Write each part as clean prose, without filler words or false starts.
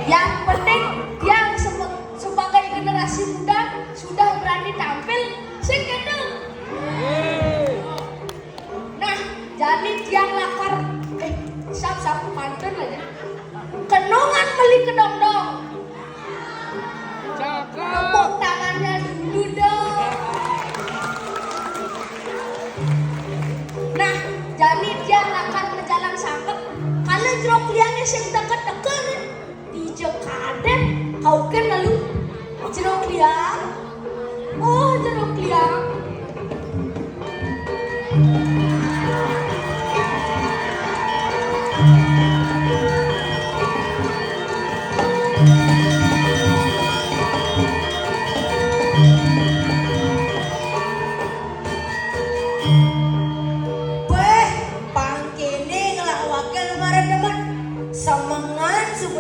Yang penting yang sebagai generasi muda sudah berani tampil sing gendeng. Nah, jadi tiang lakar sap pantun aja. Kenongan beli kedong-dong. Tepuk tangannya dulu dong. Nah, jadi tiang lakar berjalan sangkep. Kalau jeruk liangnya sing deket-deket di Jekaden, kau kan lalu jeruk liang. Oh, jeruk liang.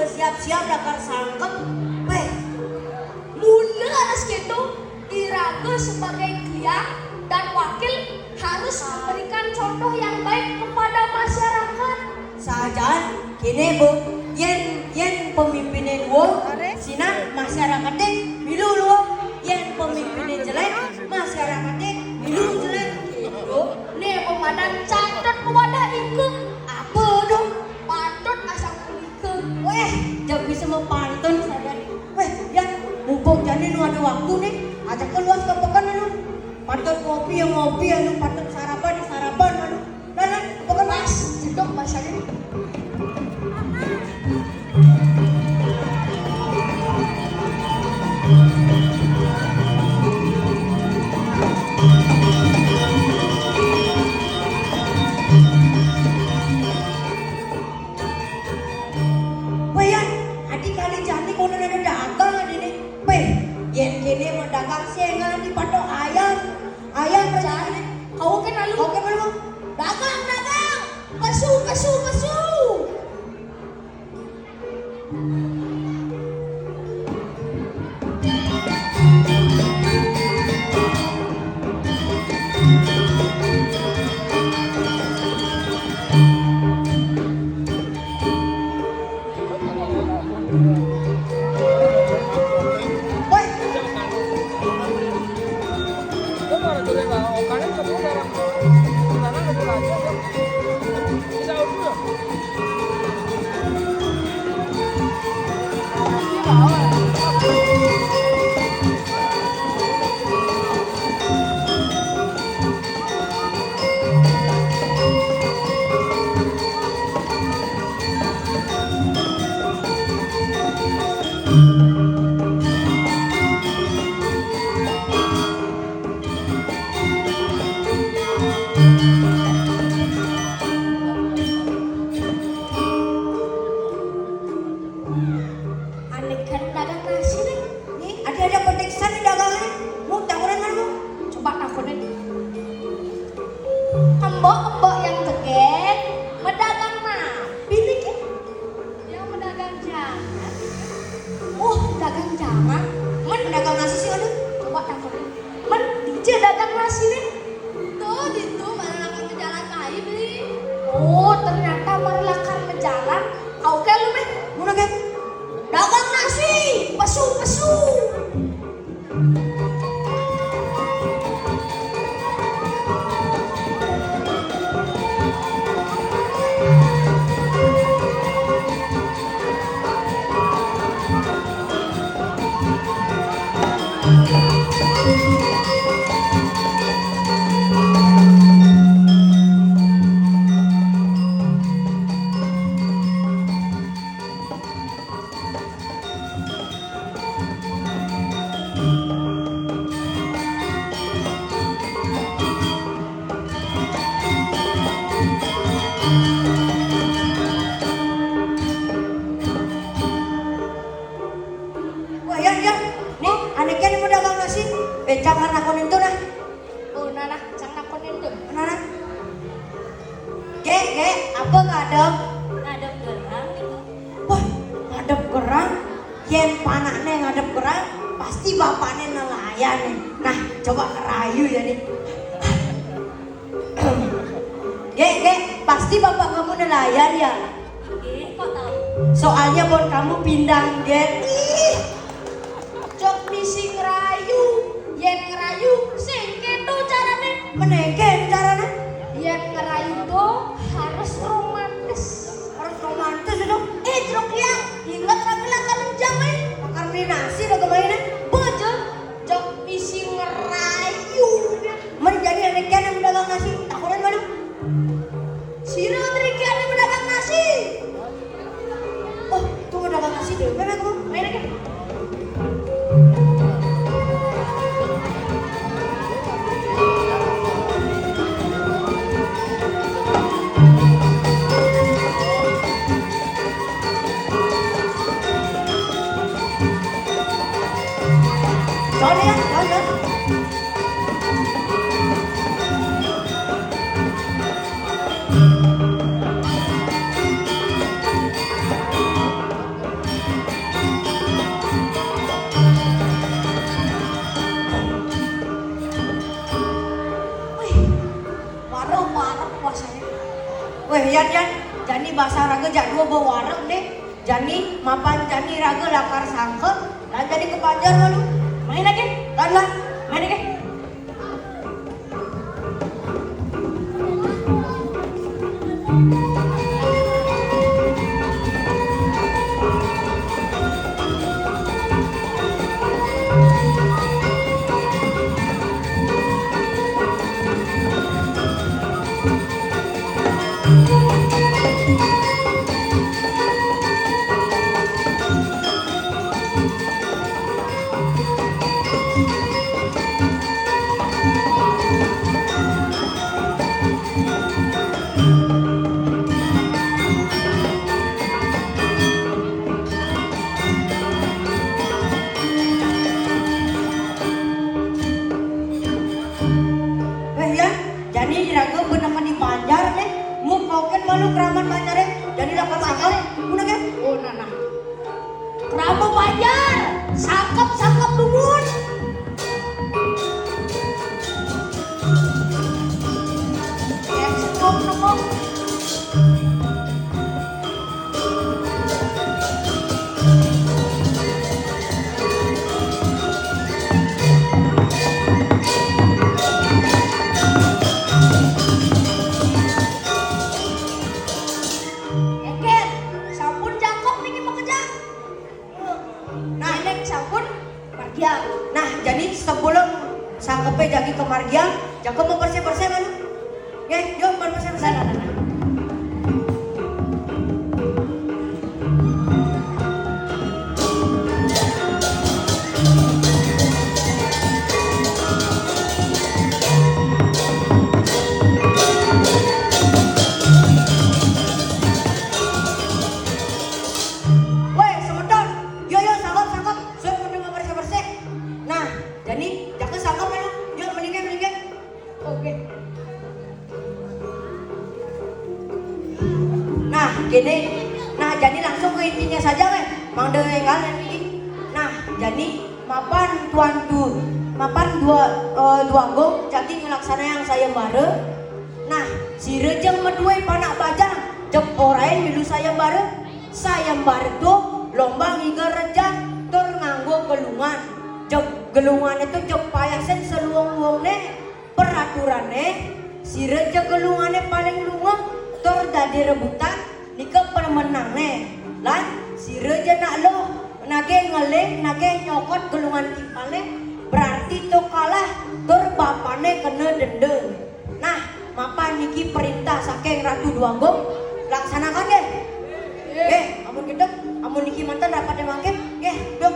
Siap-siap dakar sangkep, weh. Mula atas gitu, Iraga sebagai kliang dan wakil harus memberikan contoh yang baik kepada masyarakat. Sajan, kini bu, yen pemimpinnya wo, sina masyarakatnya milu lo, yen pemimpinnya jelek, masyarakatnya milu jelek. Gitu. Nih pemadam catat wadah ikut Apa dong? patut asal ikut. Weh, jangan bisa mempantun saja. Weh, ya, mumpung jadi nu ada waktu nih, ajak keluar ke pekan anu. Pantun ngopi anu, pantun sarapan anu. Nah, pekan Mas, jedok bahasanya. Weh, ya, adik kali jadi kono ada dagang ada nih. Weh, yen kene mau dagang sengal di patok ayam. Ayam berjalan. Kau kan lalu Oke, belum? dagang, pasu. Weh, Aneh kan dagang nasi nih. nih ada koteksan di dagangan. Mau tawaran mana? Coba takonin. Embok yang tegek medagang napi nih kan? Yang medagang jangan. Oh, dagang jangan. Men dagang nasi sih ada. Coba takonin. Men, DJ dagang nasi nih. Tuh, itu mana lakar jalan kayu beli. Oh, ternyata mana lakar jalan. Kau kan lu nih? Mana ke? Dagang nasi, pasu. Wah, ya. Nih, aneh kan mau dagang nasi. Jangan nakon itu nah. Oh, nah, jangan nakonin tuh. Nah. Ge, apa ngadep? Ngadep gerang gitu. Wah, ngadep gerang. Yen panaknya ngadep gerang, pasti bapaknya nelayan nih. Nah, coba kerayu ya nih. Ge, pasti bapak kamu nelayan ya? Kok tahu? Soalnya buat kamu pindang Gen. Jok misi ngerayu, yen ngerayu sing keto carane. Menengke caranya. Yen ngerayu tuh harus romantis. Harus romantis itu. Jok liang, ingat ragil kalem jamai. Makan mie nasi udah kemainnya. Bojo, jok misi ngerayu. Menjadi anak yang mendagang nasi. Takunan malu. Sira trikian yang mendagang nasi. Oh, tuh mendagang nasi deh. Mana kamu? Main aja. Soalnya ya, soalnya. Warung puasanya. Weh, Yan, Jani bahasa raga jak dua bawa warung deh. Jani mapan Jani raga lakar sangke. Dan jadi kepanjar malu. Main lagi. Dan lah. Main lagi. Weh, Yan, Jani raga beneran di panjar deh. Mu koken malu keramat panjar deh. Jani lakar sangke. Muna kan? Oh nana. Kenapa bayar? Sakep dumun. Nengok. Eken, sampun cakep nih bekerja. Nah, Nenek sampun margian. nah jadi sebelum sangkepe jadi ke margian, jago mau bersih-bersih malu. Ya, yuk bersih-bersih. Woi, sebentar. Yo, sangkap. Saya mau dengar bersih-bersih. Nah, jadi jago sangkap malu. Yuk, mendingan. Oke. Nah, gini. Nah, jadi langsung ke intinya saja, weh. Mang dengar ini. Nah, jadi mapan tuan tu, mapan dua gong jadi ngelaksana yang saya bare. Nah, si rejeng medue panak bajang, jep orain milu saya bare tuh lomba ngiga rejang tur nganggo gelungan. Jep gelungan itu jep payasen seluang-luangne peraturannya si rejeng gelungannya paling lunga tur dadi rebutan nika pemenangne. Lan si rejeng nak lo nage ngeleng nage nyokot gelungan kipale berarti to kalah tur bapane kena dendeng. Nah, mapan niki perintah saking Ratu Duanggong laksanakan deh. Amun gedek, amun niki mantan rapat demangke, dok.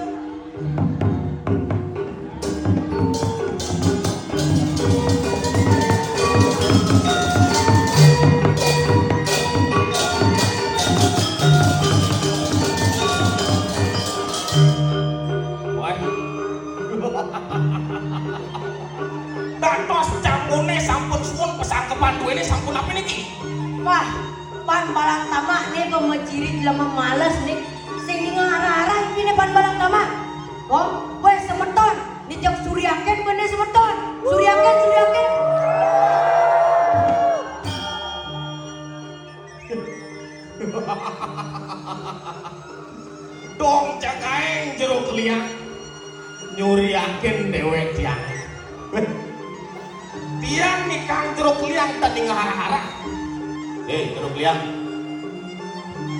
Dados jamune sampun suwun pesangkepan duwene sampun apa niki? Wah, pan balang tamak nih pemecirit lama males nih. Sing ngarah-arah ini pan balang tamak. Oh, weh semeton, dijak suryaken bener semeton. Suryaken. Liang nyuriakin dewek tiang. Tiang nih Kang Jeruk Liang tadi ngahara-hara. Jeruk Liang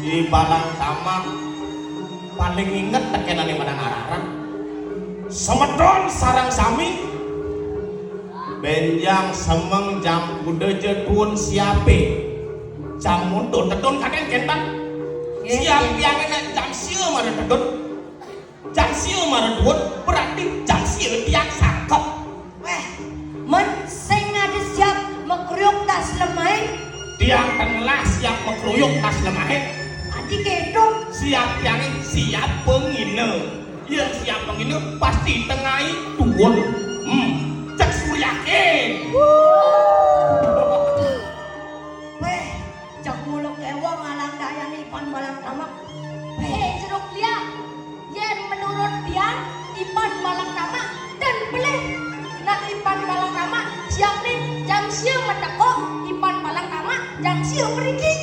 di Balang Tamak paling inget tekenan yang madang hara-hara. Semedon sarang sami benjang semeng jam kuda jedun siape jam mundur tedun kadang kentan siap yang enak jam siu marah tedun jam siu marah duun berarti jam siu tiang sangkep. Men sing ada siap mekryuk tas lemai Tiang telah siap mekruyuk tas lemai adik kedong siap yang siap pengine ya siap pengine pasti tengai duun cek suryakin cak muluk ewang alang daya Ipan Balang Tamak. Jeruk liang yang menurut dia Ipan Balang Tamak dan beleh nah Ipan Balang Tamak siap nih jam siu mendeko Ipan Balang Tamak jam siu pergi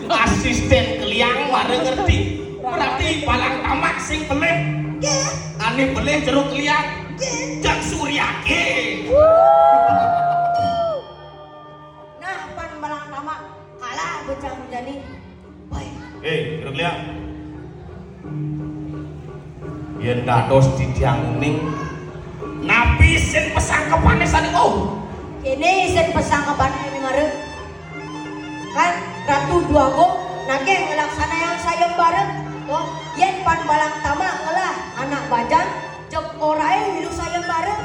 asisten keliang mare ngerti berarti Balang Tamak sing beleh ane beleh jeruk liang cek suryakin. Nah Ipan Balang Tamak kalah becah menjani jeruk liang yen dados di tiang ning napi sen pesangkepane saniko ini sen pesangkepane ini mare kan Ratu Duago nage ngelaksana yang sayembara toh yen Pan Balang Tamak ngelah anak bajang cek orae hidup sayembara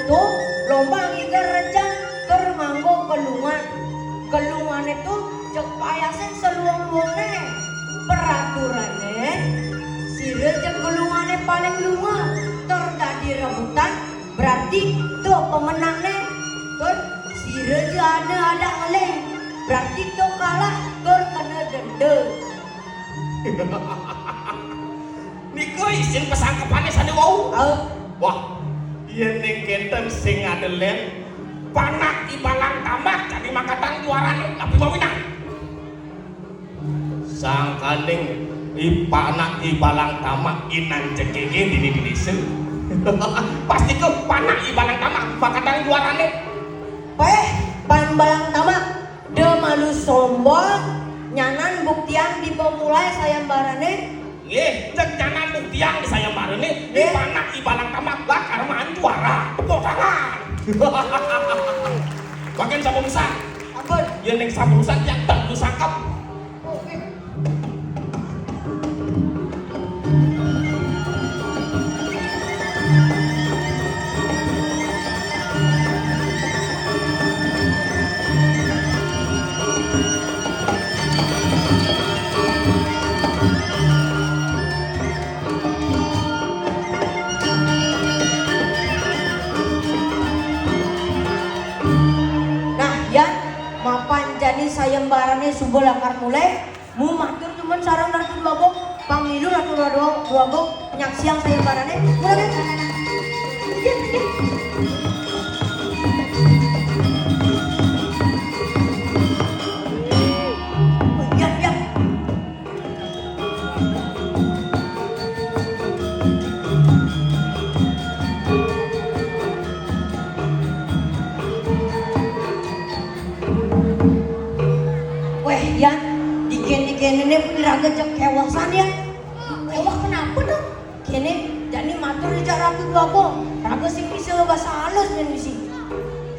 tuh lomba ngiger rejang termanggo kelungan itu cek payasin seluang-luangnya peraturannya sire cek kelungannya paling lunga terjadi rebutan berarti tuh pemenangnya tuh sire ada ngeleng berarti tuh kalah terkena denda. Niko isin pesangkepane sane wau. Wah, yen ning kenten sing ngadelen panak di Balang Tamak jadi makatan juarane tapi mau winang. Sang kaning panak di Balang Tamak inan cekenge dini se. Pasti ke panak di Balang Tamak makatan juarane. Pan Balang Tamak de malu sombong nyanan buktian di pemulai sayembarane cek jangan buktian di sayembarane di panak di Balang Tamak bakar man juara tepuk tangan. Bagian sabulusan apa yang ning sabulusan yang tentu sangkep jadi sayembarane subol akar mulai mu matur cuman sarang Ratu Duago pamilu Ratu Duago nyaksiang sayembarane mulai ini raga cek kewasan ya. Ewah kenapa dong? Kene jadi matur di Ratu Duago. Raga sing bisa bahasa halus dan misi.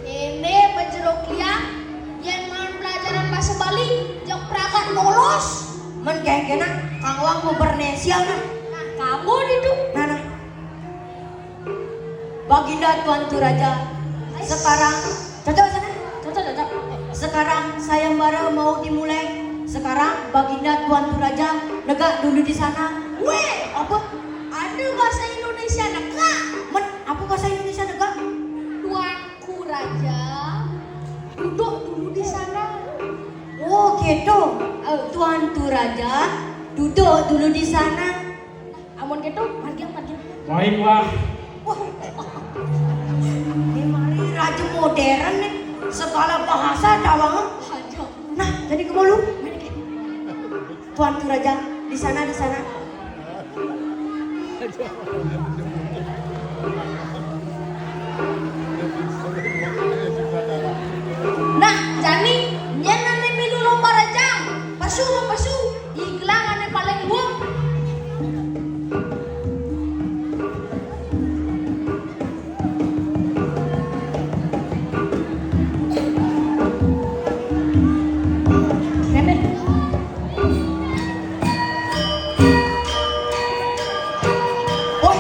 Ini Jeruk Liang yang mau pelajaran bahasa Bali jok prakat lolos. Men kena Kang Wang mau bernesia nah. Nah kamu itu. Nah. Baginda Tuan Turaja. Sekarang cocok. Sekarang sayembara mau dimulai. Sekarang Baginda Tuan Turaja negak dulu di sana. Weh, apa? Ada bahasa Indonesia negak. Men, apa bahasa Indonesia negak? Tuanku Raja duduk dulu di sana. Oh gitu. Tuan Turaja duduk dulu di sana. Amun gitu, panggil. baik wah Ini mari raja modern nih. Segala bahasa cawang. Nah, jadi kemana lu? Tuan Turaja Di sana, di sana. Nah, Jani, nyen ane milu lomba rajang. Pasu, igelang ane paling buang. Nene. Woi,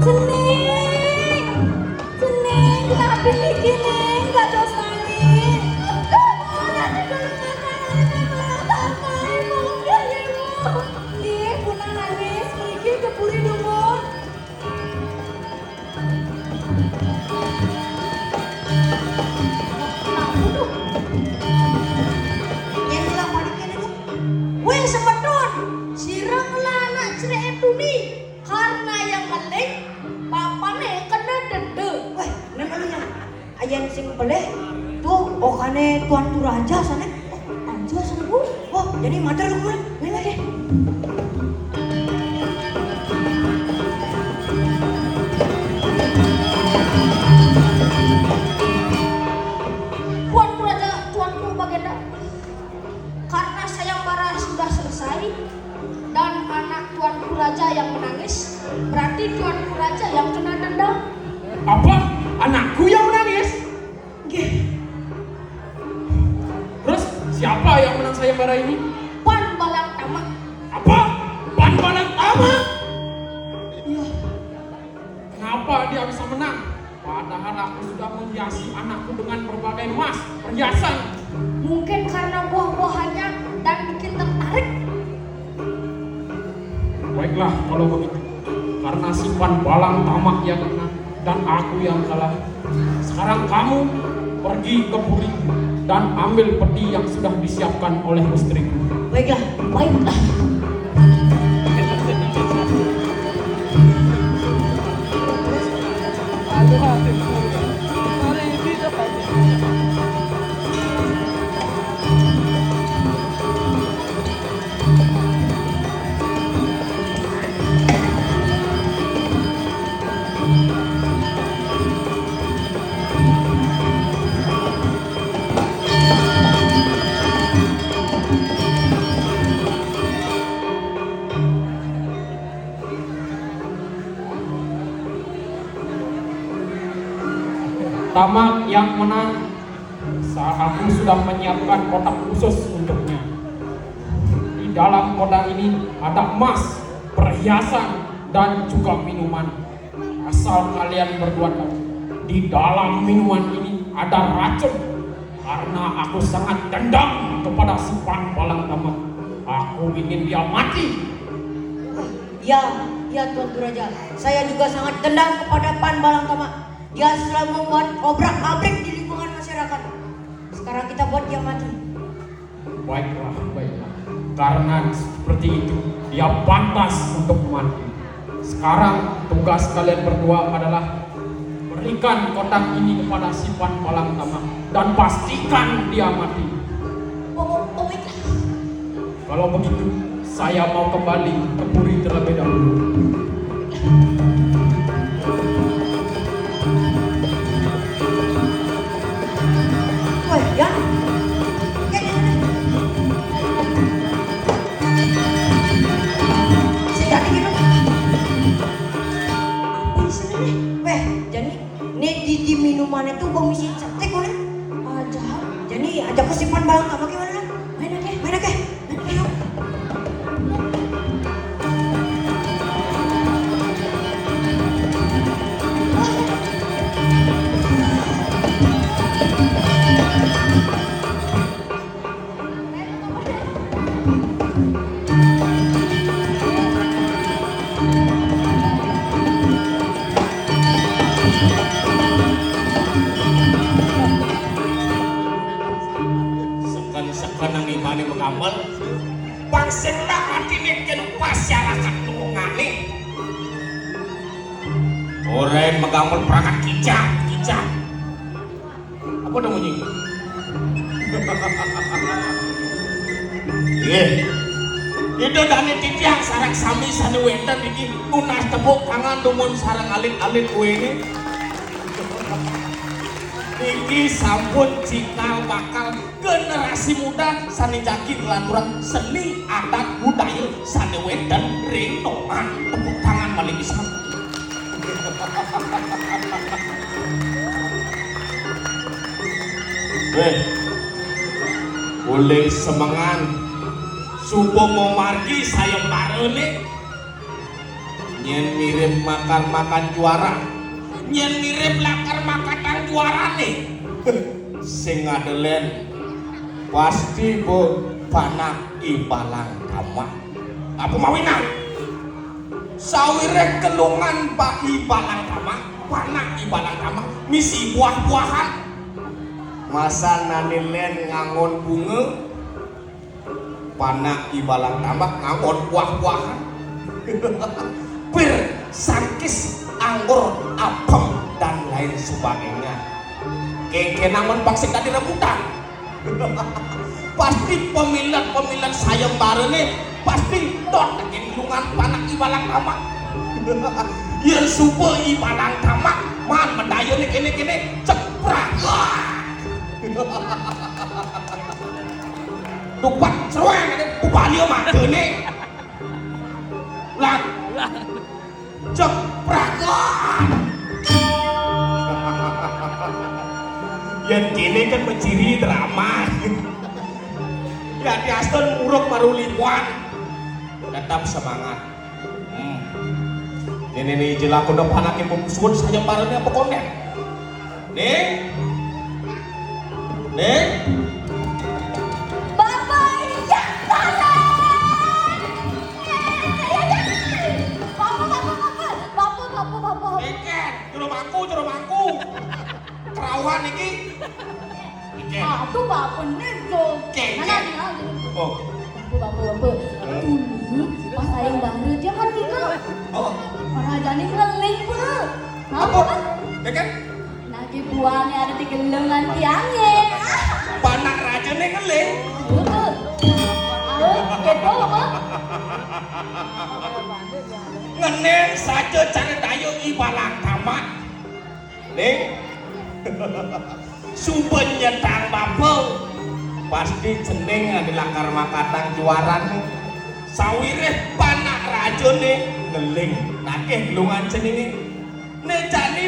Sening, kenapa bikin nggak dos angin? Nanti kalau ibu enggak ya ibu. Ih, punang nangis, iki keburi dumur. Nah, duduk. yang bilang balik ini tuh. Weh, sebetun, siranglah anak cerai itu nih. Karena yang penting, papane kena dende. Weh, nana lu yang ayan sing peleh tuh okane tuan tu raja sana. Oh, raja sana bu. Oh, jadi mater lu gue. Nih lagi. Tuanku Raja, Tuanku Bagenda, karena sayembara sudah selesai dan anak Tuanku Raja yang menangis, berarti Tuanku Raja yang kena dendam. Apa? Anakku yang menangis? Nggih. Terus siapa yang menang sayembara ini? Pan Balang Tamak. Apa? Pan Balang Tama? Iya. Kenapa dia bisa menang? Padahal aku sudah menghiasi anakku dengan berbagai emas, perhiasan. Mungkin karena buah-buahannya dan bikin tertarik. Baiklah kalau begitu. Karena si Pan Balang Tamak yang menang dan aku yang kalah. Sekarang kamu pergi ke puri dan ambil peti yang sudah disiapkan oleh istriku. Baiklah. Baiklah. tamak yang menang, saat aku sudah menyiapkan kotak khusus untuknya. Di dalam kotak ini ada emas, perhiasan, dan juga minuman. Asal kalian berdua tahu, di dalam minuman ini ada racun. Karena aku sangat dendam kepada si Pan Balang Tamak. Aku ingin dia mati. Ya, ya Tuan Raja. Saya juga sangat dendam kepada Pan Balang Tamak. Dia selalu membuat obrak-abrik di lingkungan masyarakat. Sekarang kita buat dia mati. Baiklah, baiklah. Karena seperti itu, dia pantas untuk mati. Sekarang tugas kalian berdua adalah berikan kotak ini kepada si Pan Balang Tamak dan pastikan dia mati. Oh, baiklah. Kalau begitu, saya mau kembali ke Puri terlebih dahulu. Woi, ya. Jadi gitu. Apa di sini nih? Weh, jadi nih di minuman itu bau misi cantik mana? Aja. Jadi ajak ke si Pan Balang Tamak gimana? Main aja. Mana ke? Ayo. Sekan-sekan ang imani mengamal. Pangsela atine ken masyarakat tungane. Orang mengamal perangkat kicap. Apa namanya? Itu dani titiang sarang sami sani wetan iki tunas tebuk kangen dumun sarang alit-alit ini. Iki sampun cikal bakal generasi muda sani jaki kelaturan seni adat budaya sani wetan rintoan tepuk tangan paling bisa. Boleh semangan subuh mau margi sayang barene nyen mirip makan juara nyen mirip lakar makan juara nih sing ngadelen pasti bu Panak Ibalang Tamak apa mawinang sawirek kelungan Pak Ibalang Tamak Panak Ibalang Tamak misi buah-buahan masa nanilen ngangon bunga Panak Ibalang Tamak ngangon buah-buahan bir sangkis anggur apem dan lain sebagainya kekenangan paksik tadi rebutan pasti pemilihan sayang barene pasti dot lingkungan Panak Ibalang Tamak yang super Ibalang Tamak man mendayo nih kene ceprak tupat seruang upalio mah dene lah ceprak yang kini kan menciri drama ya di Aston muruk baru limuan tetap semangat ini jelaku depan lagi memusuhkan sayang barangnya apa konten nih Bapak yang salah. Bapak. Iken, juru mangku kerawan iki Iken Aduh bapak nih dong. Iken oh Bapak. Dulu pas sayang baru dia kan tinggal. oh Orang jani ngeling pak. apa Iken Lagi buahnya ada di gelungan tiangnya. Panak raja nih ngeling Betul. Gitu apa? ngeneng saja cara dayo Ibalang Tamak nih sumber nyetang bapak pasti jeneng adalah karma katang juaran sawireh Panak raja nih ngeling nakeh gelungan jenenge nejani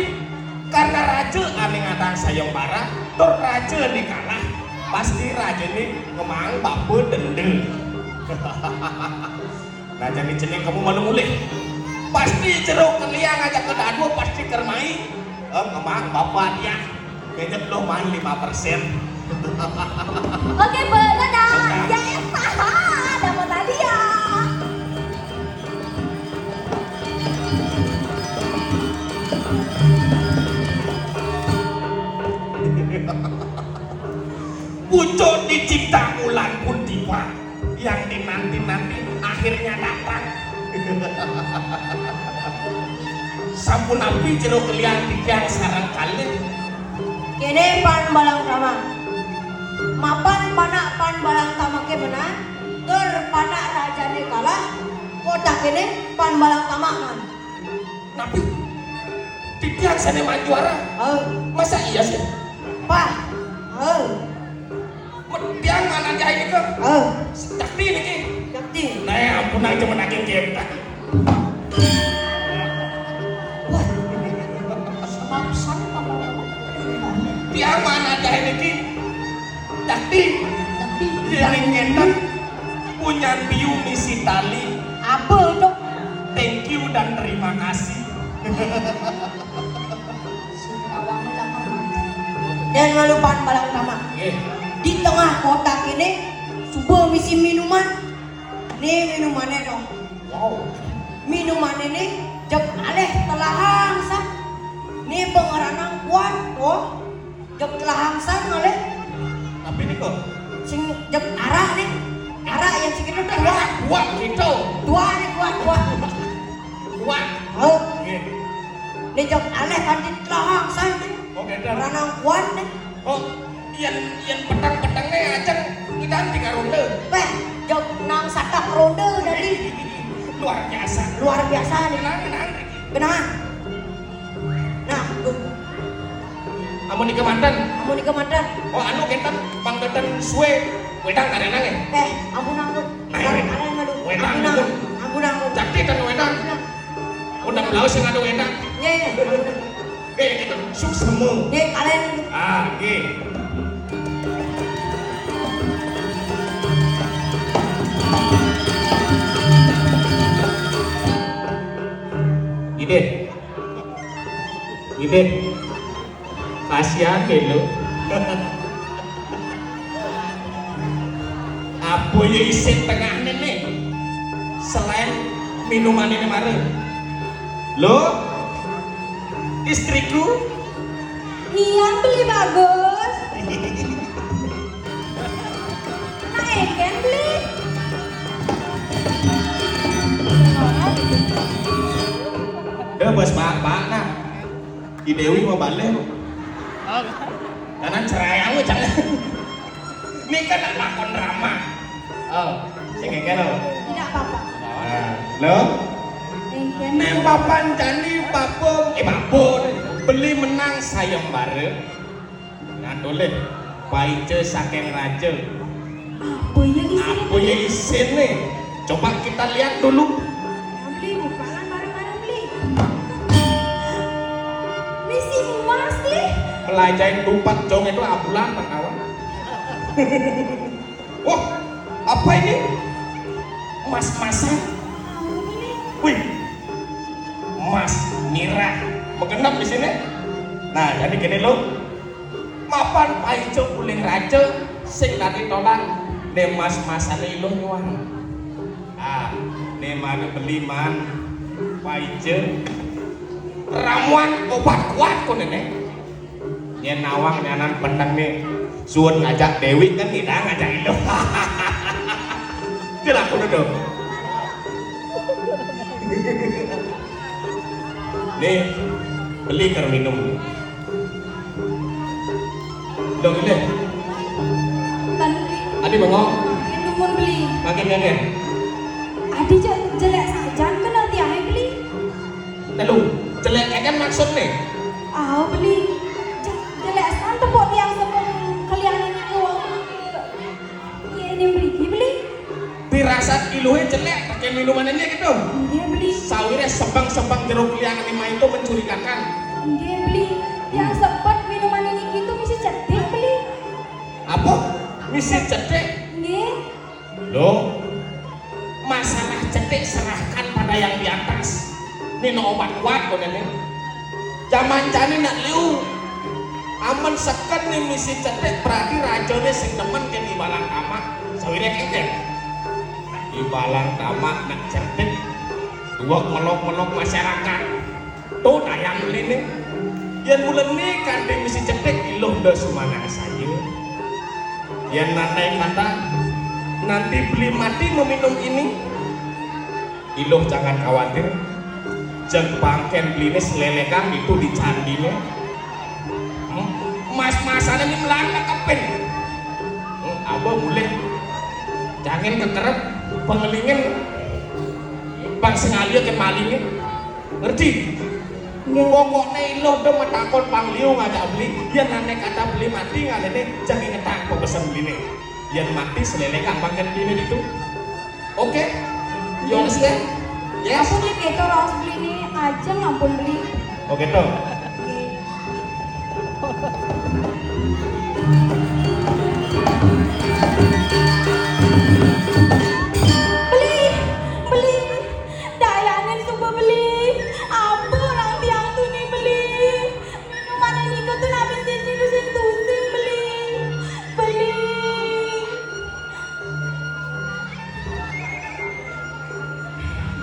karena raja raja ane ngadang sayembara tur raja dikalah pasti raja ini ngemang bape dendel. Nah jadi jenis kamu malu mulih pasti jeruk keliang aja ke dadu pasti kermai ngemang bapak dia kayaknya belum main 5%. Oke, dadah. Ya, dapat hadiah. Pucuk dicipta ulang pun tiba yang dinanti-nanti akhirnya datang. Sampun api jeruk keliang tiga sarang kali Kene pan balang tama. Mapan panak pan balang tama ke benar. Tur panak raja ni kalah. Kota kene pan balang tama man. tapi tiga sana maju juara masa iya sih Pa. tiang mana jahit ke sakti ini ki Jakti. nah ya ampun aja menakin kita Sebab kamu. tiang mana jahit ini sakti Tapi yang ngeten punya piu misi tali Apa itu? thank you dan terima kasih. awang lah Dan lalu pan balang tama. Di tengah kota kini sebuah misi minuman. Nih minumannya dong. Wow. Minuman ini jek aleh telahang sah. Nih pengeranang kuat oh. Jek telahang sah ngaleh. Tapi ini kok Sing jek arah nih. Arah yang segitu tua. kuat gitu. Tua nih kuat. Kuat. Nih jek aleh kan di telahang sah nih. Oke dah. Ranang kuat nih. Oh, yang petang-petangnya aja kita tiga ronde. Weh, jek nang satak ronde dari Luar biasa. luar biasa nih. Kenang. Benar. Nah, tuh. Amun di kemandan. Kamu di kemandan. Oh, anu kentan pangkatan suwe. Wedang ada nang ya? Ampun. Nah, Kalian wedang. ngadu. Wedang, Ampun. Jakti kan wedang. Undang laos yang ada wedang. Ye. Kita suksemu. Ye kalian Oke. Ide, kasihan deh lo. Apa ya isi tengahnya nih? Selain minuman ini mare. Lo, istriku. Nian beli bagus. Nah, Eken beli. Udah bos bapak nah. Di Dewi mau balik. Karena cerai aku jangan. Ini kan lakon drama. Oh, sing ngene lo. Tidak apa-apa. Lo, Eken. nempapan candi babon beli menang sayembara. Nah, doleh. Paice saking raja. Apa yang isi? Apa ya isin nih? Coba kita lihat dulu. Beli bukaan bareng-bareng beli. Misi emas nih. Pelajain tumpat jong itu abulan kawan. Wah, apa ini? Emas-emasan. Wih, emas mirah menggenap di sini. Nah, jadi gini lo, mapan paico kuling raja, sing tadi tolak, ne mas-masan ilo nyuang. Ah, ne mana beli man, paico, ramuan obat kuat kok nenek. Yen nawang nyanan pendang nih, suun ngajak Dewi kan tidak ngajak ilo. Jelas aku duduk. Nih, beli ker minum. Dong ini, Kan beli. adi bengong, Yang nomor beli. makin ngene. Adi jelek saja kan nanti ayah beli. Telu, jelek kan maksud nih. Ah beli. Jelek santai buat yang sebelum kalian ini ke ini beli. Pirasat iluhe jelek, pakai minuman ini gitu. Dia beli. Sawirnya sembang-sembang jeruk liang lima itu mencurigakan. Dia beli. Yang sempat misi cedek. Nggih. Loh, masalah cedek serahkan pada yang di atas. Ini no obat kuat kok nenek. Zaman jani nak liu. Aman seken nih misi cedek berarti rajone sing temen ke di balang tamak. Sawire kengken. Di balang tamak nak cedek. Dua melok-melok masyarakat. Tuh tayang ini. Yang bulan ini kandeng misi cedek iluh dah sumana saya. Yang nanti kata nanti beli mati meminum ini. Iluh jangan khawatir. Jeng bangken beli ini selelekan itu di candinya. Mas-masan ini melangkah kepin. Abah boleh jangan kekerep pengelingin bang sengalia ke malingin ngerti? Pokoknya iloh udah metakon pangliu ngajak beli yang nane kata beli mati ngalene jangan ngetak kok pesen beli nih yang mati selelekan bangken beli itu oke? You understand? Yes? Aku nih gitu harus beli nih aja ngampun beli. Oke toh? Beli, dayangin coba beli. Apa orang tiang tuh nih beli. Minuman ini kau tuh habis di sini tusing beli.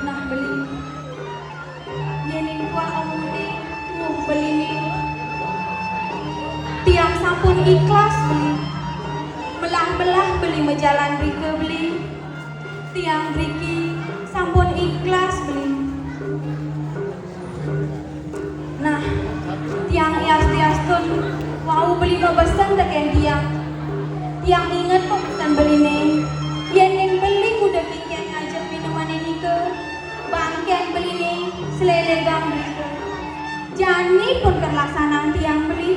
Nah beli. Yening kuah omong nih, beli nih. Tiang sampun ikhlas beli. Belah-belah beli mejalan Rike beli. Tiang Riki sampun ikhlas beli. Nah, tiang ias tun mau beli mebesen tegen tiang. Tiang inget kok pesan beli nih. Yen yang beli udah bikin aja minuman ini ke bangken beli nih selelegang beli ke. Jani pun terlaksanaan tiang beli.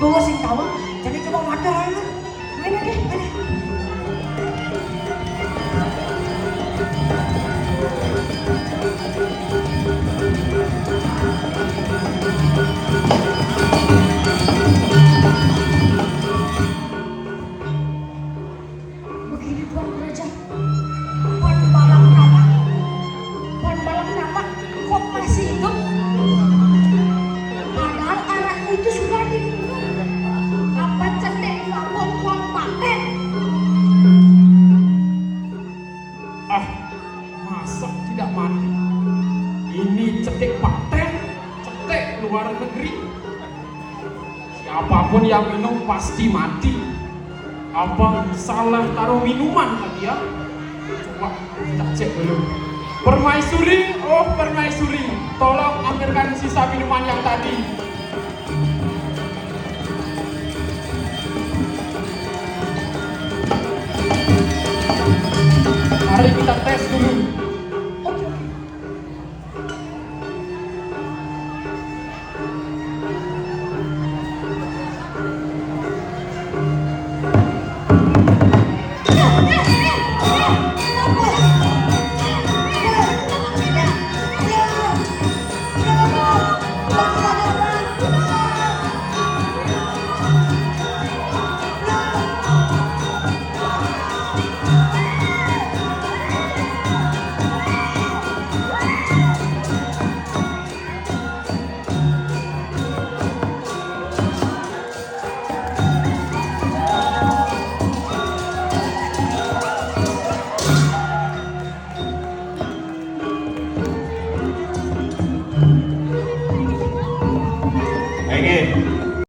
Dulu sih tahu, jadi coba mata mana? Mana deh, mana? Begini Tuan Raja, Puan Balang Tamak kok masih hidup? Padahal anaknya itu sudah dibunuh. Apa cendek lapor Tuan Paten? Ah, masa tidak mati? Ini cetek paten, cetek luar negeri. Siapapun yang minum pasti mati. Apa salah taruh minuman tadi ya? Coba kita cek dulu. Permaisuri, oh permaisuri, tolong ambilkan sisa minuman yang tadi. Mari kita tes dulu.